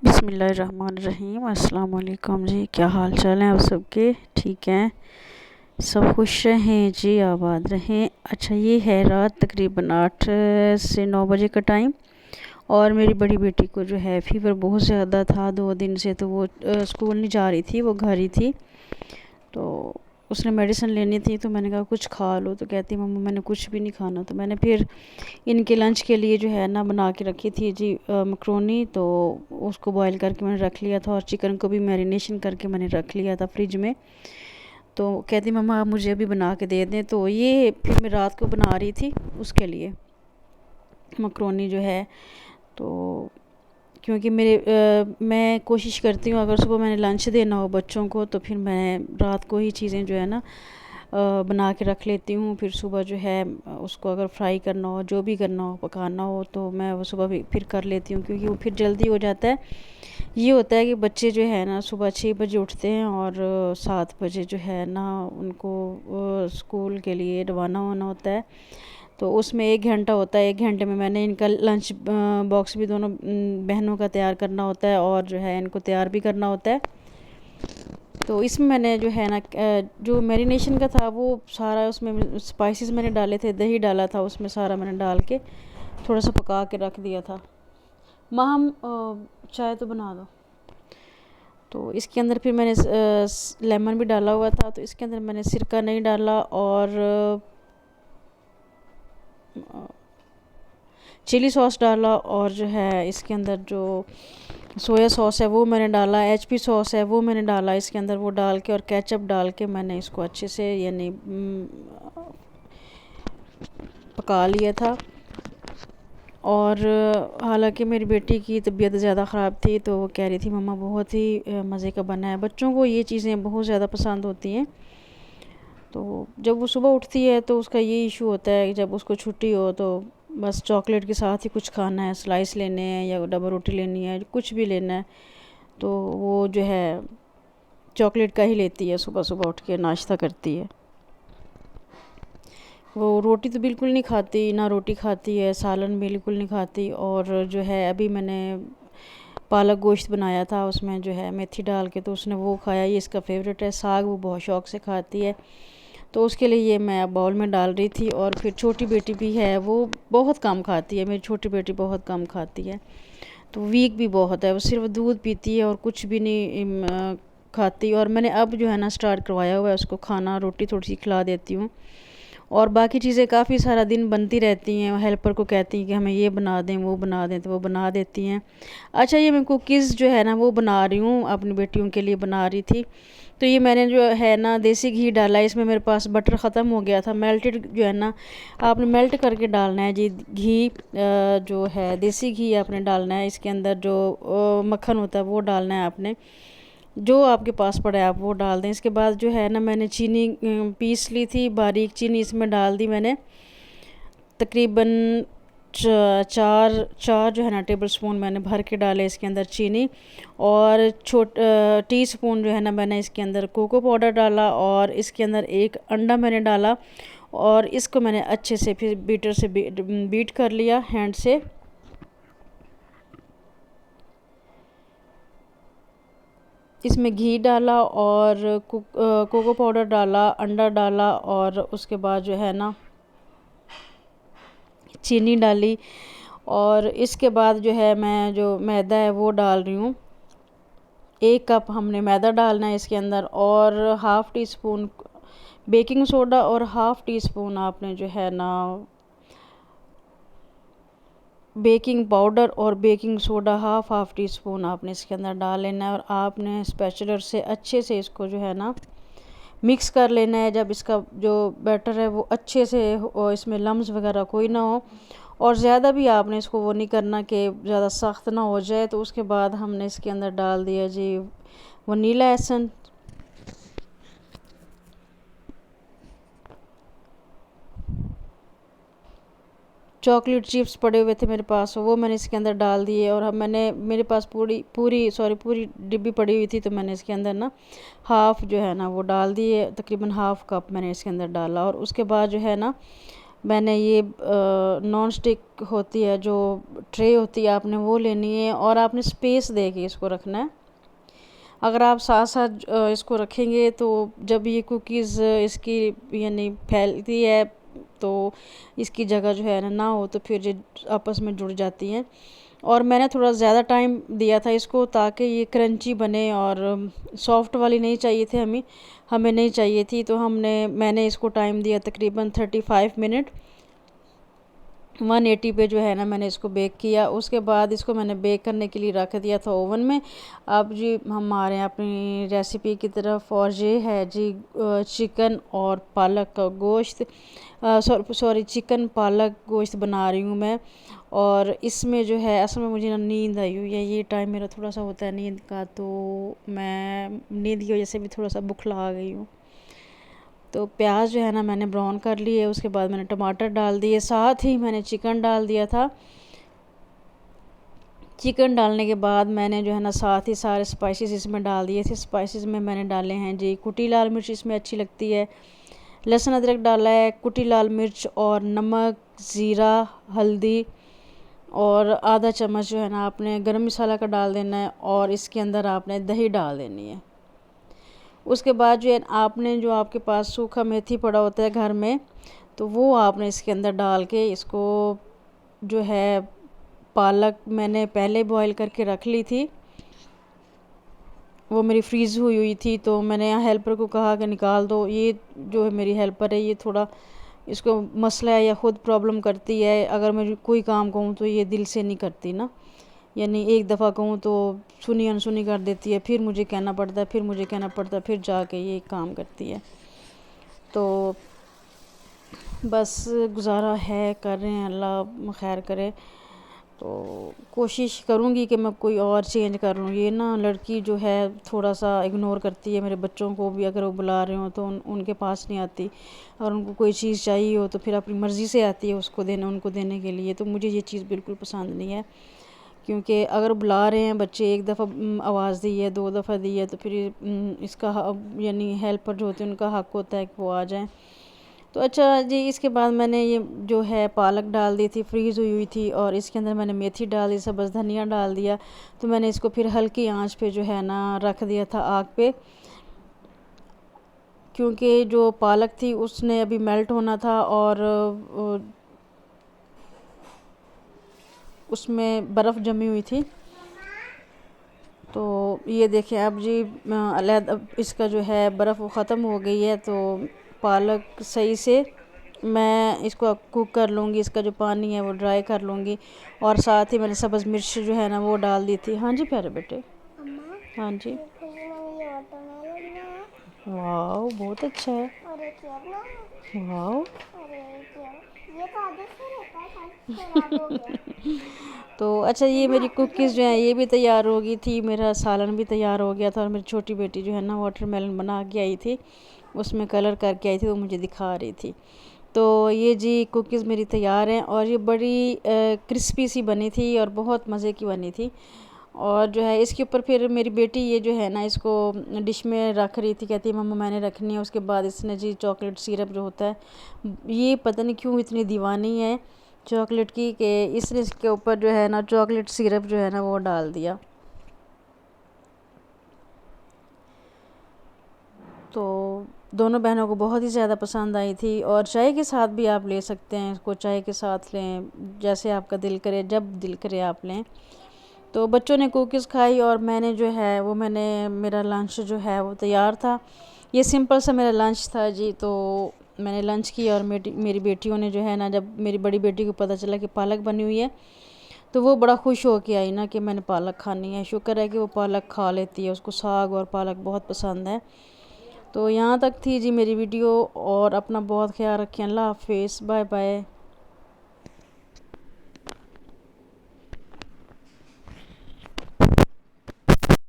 बिस्मिल्लाहिर्रहमानिर्रहीम। अस्सलाम वालेकुम जी। क्या हाल चाल है आप सबके? ठीक हैं? सब खुश रहें जी, आबाद रहें। अच्छा, ये है रात तकरीबन 8 से 9 बजे का टाइम। और मेरी बड़ी बेटी को जो है फ़ीवर बहुत ज़्यादा था 2 दिन से, तो वो स्कूल नहीं जा रही थी, वो घर ही थी। तो उसने मेडिसिन लेनी थी, तो मैंने कहा कुछ खा लो। तो कहती मम्मा मैंने कुछ भी नहीं खाना। तो मैंने फिर इनके लंच के लिए जो है ना बना के रखी थी जी मकरोनी। तो उसको बॉईल करके मैंने रख लिया था, और चिकन को भी मैरिनेशन करके मैंने रख लिया था फ्रिज में। तो कहती मम्मा आप मुझे अभी बना के दे दें। तो ये फिर मैं रात को बना रही थी उसके लिए मकरोनी जो है। तो क्योंकि मैं कोशिश करती हूँ अगर सुबह मैंने लंच देना हो बच्चों को, तो फिर मैं रात को ही चीज़ें जो है ना बना के रख लेती हूँ। फिर सुबह जो है उसको अगर फ्राई करना हो, जो भी करना हो, पकाना हो, तो मैं वो सुबह भी फिर कर लेती हूँ, क्योंकि वो फिर जल्दी हो जाता है। ये होता है कि बच्चे जो है ना सुबह 6 बजे उठते हैं, और 7 बजे जो है ना उनको स्कूल के लिए रवाना होना होता है। तो उसमें 1 घंटा होता है। 1 घंटे में मैंने इनका लंच बॉक्स भी दोनों बहनों का तैयार करना होता है, और जो है इनको तैयार भी करना होता है। तो इसमें मैंने जो है ना जो मैरिनेशन का था वो सारा, उसमें स्पाइसेस मैंने डाले थे, दही डाला था उसमें, सारा मैंने डाल के थोड़ा सा पका के रख दिया था। माँ हम चाय तो बना दो। तो इसके अंदर फिर मैंने लेमन भी डाला हुआ था, तो इसके अंदर मैंने सिरका नहीं डाला, और चिली सॉस डाला, और जो है इसके अंदर जो सोया सॉस है वो मैंने डाला, एचपी सॉस है वो मैंने डाला इसके अंदर, वो डाल के और केचप डाल के मैंने इसको अच्छे से यानी पका लिया था। और हालांकि मेरी बेटी की तबीयत ज़्यादा ख़राब थी, तो वो कह रही थी मम्मा बहुत ही मज़े का बना है। बच्चों को ये चीज़ें बहुत ज़्यादा पसंद होती हैं। तो जब वो सुबह उठती है तो उसका ये इशू होता है कि जब उसको छुट्टी हो तो बस चॉकलेट के साथ ही कुछ खाना है, स्लाइस लेने हैं या डबल रोटी लेनी है, कुछ भी लेना है, तो वो जो है चॉकलेट का ही लेती है। सुबह सुबह उठ के नाश्ता करती है। वो रोटी तो बिल्कुल नहीं खाती, ना रोटी खाती है, सालन बिल्कुल नहीं खाती। और जो है अभी मैंने पालक गोश्त बनाया था, उसमें जो है मेथी डाल के, तो उसने वो खाया। ये इसका फेवरेट है। साग वो बहुत शौक़ से खाती है, तो उसके लिए ये मैं बाउल में डाल रही थी। और फिर छोटी बेटी भी है, वो बहुत कम खाती है, मेरी छोटी बेटी बहुत कम खाती है, तो वीक भी बहुत है। वो सिर्फ दूध पीती है और कुछ भी नहीं खाती। और मैंने अब जो है ना स्टार्ट करवाया हुआ है उसको खाना, रोटी थोड़ी सी खिला देती हूँ, और बाकी चीज़ें काफ़ी सारा दिन बनती रहती हैं। हेल्पर को कहती हैं कि हमें ये बना दें, वो बना दें, तो वो बना देती हैं। अच्छा, ये मैं कुकीज़ जो है ना वो बना रही हूँ, अपनी बेटियों के लिए बना रही थी। तो ये मैंने जो है ना देसी घी डाला है इसमें। मेरे पास बटर ख़त्म हो गया था, मेल्टेड जो है ना आपने मेल्ट करके डालना है जी घी। जो है देसी घी आपने डालना है इसके अंदर। जो मक्खन होता है वो डालना है आपने, जो आपके पास पड़ा है आप वो डाल दें। इसके बाद जो है ना मैंने चीनी पीस ली थी, बारीक चीनी इसमें डाल दी मैंने। तकरीबन चार चार जो है ना टेबल स्पून मैंने भर के डाले इसके अंदर चीनी। और टीस्पून जो है ना मैंने इसके अंदर कोको पाउडर डाला, और इसके अंदर एक अंडा मैंने डाला, और इसको मैंने अच्छे से फिर बीटर से बीट कर लिया हैंड से। इसमें घी डाला, और कोको पाउडर डाला, अंडा डाला, और उसके बाद जो है ना चीनी डाली। और इसके बाद जो है मैं जो मैदा है वो डाल रही हूँ। 1 कप हमने मैदा डालना है इसके अंदर, और half tea spoon baking soda, और हाफ़ टी स्पून आपने जो है ना बेकिंग पाउडर और baking soda half tea spoon आपने इसके अंदर डाल लेना है। और आपने स्पैचुलर से अच्छे से इसको जो है ना मिक्स कर लेना है। जब इसका जो बैटर है वो अच्छे से इसमें लम्स वगैरह कोई ना हो, और ज़्यादा भी आपने इसको वो नहीं करना कि ज़्यादा सख्त ना हो जाए। तो उसके बाद हमने इसके अंदर डाल दिया जी वनीला एसेंस। चॉकलेट चिप्स पड़े हुए थे मेरे पास, वो मैंने इसके अंदर डाल दिए। और अब मैंने मेरे पास पूरी डिब्बी पड़ी हुई थी, तो मैंने इसके अंदर ना हाफ़ जो है ना वो डाल दिए। तकरीबन हाफ़ कप मैंने इसके अंदर डाला। और उसके बाद जो है ना मैंने ये नॉन स्टिक होती है जो ट्रे होती है, आपने वो लेनी है और आपने स्पेस दे के इसको रखना है। अगर आप साथ साथ इसको रखेंगे तो जब ये कुकीज़ इसकी यानी फैलती है तो इसकी जगह जो है ना हो तो फिर ये आपस में जुड़ जाती हैं। और मैंने थोड़ा ज़्यादा टाइम दिया था इसको ताकि ये क्रंची बने, और सॉफ्ट वाली नहीं चाहिए थी हमें नहीं चाहिए थी, तो मैंने इसको टाइम दिया तकरीबन 35 मिनट 180 पे जो है ना मैंने इसको बेक किया। उसके बाद इसको मैंने बेक करने के लिए रख दिया था ओवन में। अब जी हम आ रहे हैं अपनी रेसिपी की तरफ, और ये है जी चिकन और पालक का गोश्त, सॉरी चिकन पालक गोश्त बना रही हूँ मैं। और इसमें जो है असल में मुझे ना नींद आई हुई है, ये टाइम मेरा थोड़ा सा होता है नींद का, तो मैं नींद की वजह से भी थोड़ा सा बुखला आ गई हूँ। तो प्याज जो है ना मैंने ब्राउन कर लिए, उसके बाद मैंने टमाटर डाल दिए, साथ ही मैंने चिकन डाल दिया था। चिकन डालने के बाद मैंने जो है ना साथ ही सारे स्पाइसेस इसमें डाल दिए थे। स्पाइसेस में मैंने डाले हैं जी कुटी लाल मिर्च, इसमें अच्छी लगती है, लहसुन अदरक डाला है, कुटी लाल मिर्च और नमक, ज़ीरा, हल्दी, और आधा चम्मच जो है ना आपने गरम मसाला का डाल देना है, और इसके अंदर आपने दही डाल देनी है। उसके बाद जो है आपने जो आपके पास सूखा मेथी पड़ा होता है घर में, तो वो आपने इसके अंदर डाल के इसको जो है, पालक मैंने पहले बॉईल करके रख ली थी, वो मेरी फ्रीज़ हुई थी, तो मैंने यहाँ हेल्पर को कहा कि निकाल दो। ये जो है मेरी हेल्पर है, ये थोड़ा इसको मसला है या ख़ुद प्रॉब्लम करती है, अगर मैं कोई काम कहूँ तो ये दिल से नहीं करती ना, यानी एक दफ़ा कहूँ तो सुनी अनसुनी कर देती है, फिर मुझे कहना पड़ता है, फिर जाके ये काम करती है। तो बस गुजारा है, कर रहे हैं, अल्लाह खैर करे। तो कोशिश करूँगी कि मैं कोई और चेंज कर लूँ। ये ना लड़की जो है थोड़ा सा इग्नोर करती है, मेरे बच्चों को भी अगर वो बुला रहे हो तो उनके पास नहीं आती, और उनको कोई चीज़ चाहिए हो तो फिर अपनी मर्ज़ी से आती है उनको देने के लिए। तो मुझे ये चीज़ बिल्कुल पसंद नहीं है, क्योंकि अगर बुला रहे हैं बच्चे, एक दफ़ा आवाज़ दी है, 2 दफ़ा दी है, तो फिर इसका यानी हेल्पर जो होते हैं उनका हक़ होता है कि वो आ जाएँ। तो अच्छा जी, इसके बाद मैंने ये जो है पालक डाल दी थी, फ्रीज़ हुई थी, और इसके अंदर मैंने मेथी डाल दी, सब्ज़ धनिया डाल दिया। तो मैंने इसको फिर हल्की आंच पे जो है ना रख दिया था आग पे, क्योंकि जो पालक थी उसने अभी मेल्ट होना था, और उसमें बर्फ़ जमी हुई थी। तो ये देखें अब जी अलग इसका जो है बर्फ़ वो ख़त्म हो गई है, तो पालक सही से मैं इसको कुक कर लूँगी, इसका जो पानी है वो ड्राई कर लूँगी। और साथ ही मैंने सब्ज़ मिर्च जो है ना वो डाल दी थी। हाँ जी प्यारे बेटे। हाँ जी। वाह बहुत अच्छा है। वाह तो अच्छा, ये मेरी कुकीज़ जो हैं ये भी तैयार हो गई थी, मेरा सालन भी तैयार हो गया था, और मेरी छोटी बेटी जो है ना वाटरमेलन बना के आई थी, उसमें कलर करके आई थी, वो मुझे दिखा रही थी। तो ये जी कुकीज़ मेरी तैयार हैं, और ये बड़ी क्रिस्पी सी बनी थी और बहुत मज़े की बनी थी। और जो है इसके ऊपर फिर मेरी बेटी ये जो है ना इसको डिश में रख रही थी, कहती है मम्मा मैंने रखनी है। उसके बाद इसने जी चॉकलेट सिरप जो होता है, ये पता नहीं क्यों इतनी दीवानी है चॉकलेट की, कि इसने इसके ऊपर जो है ना चॉकलेट सिरप जो है ना वो डाल दिया। तो दोनों बहनों को बहुत ही ज़्यादा पसंद आई थी, और चाय के साथ भी आप ले सकते हैं इसको, चाय के साथ लें, जैसे आपका दिल करे, जब दिल करे आप लें। तो बच्चों ने कुकीज़ खाई, और मैंने जो है वो मेरा लंच जो है वो तैयार था। ये सिंपल सा मेरा लंच था जी। तो मैंने लंच किया, और मेरी बेटियों ने जो है ना, जब मेरी बड़ी बेटी को पता चला कि पालक बनी हुई है, तो वो बड़ा खुश हो के आई ना कि मैंने पालक खानी है। शुक्र है कि वो पालक खा लेती है, उसको साग और पालक बहुत पसंद है। तो यहाँ तक थी जी मेरी वीडियो, और अपना बहुत ख्याल रखें। अल्लाह हाफिज़, बाय बाय।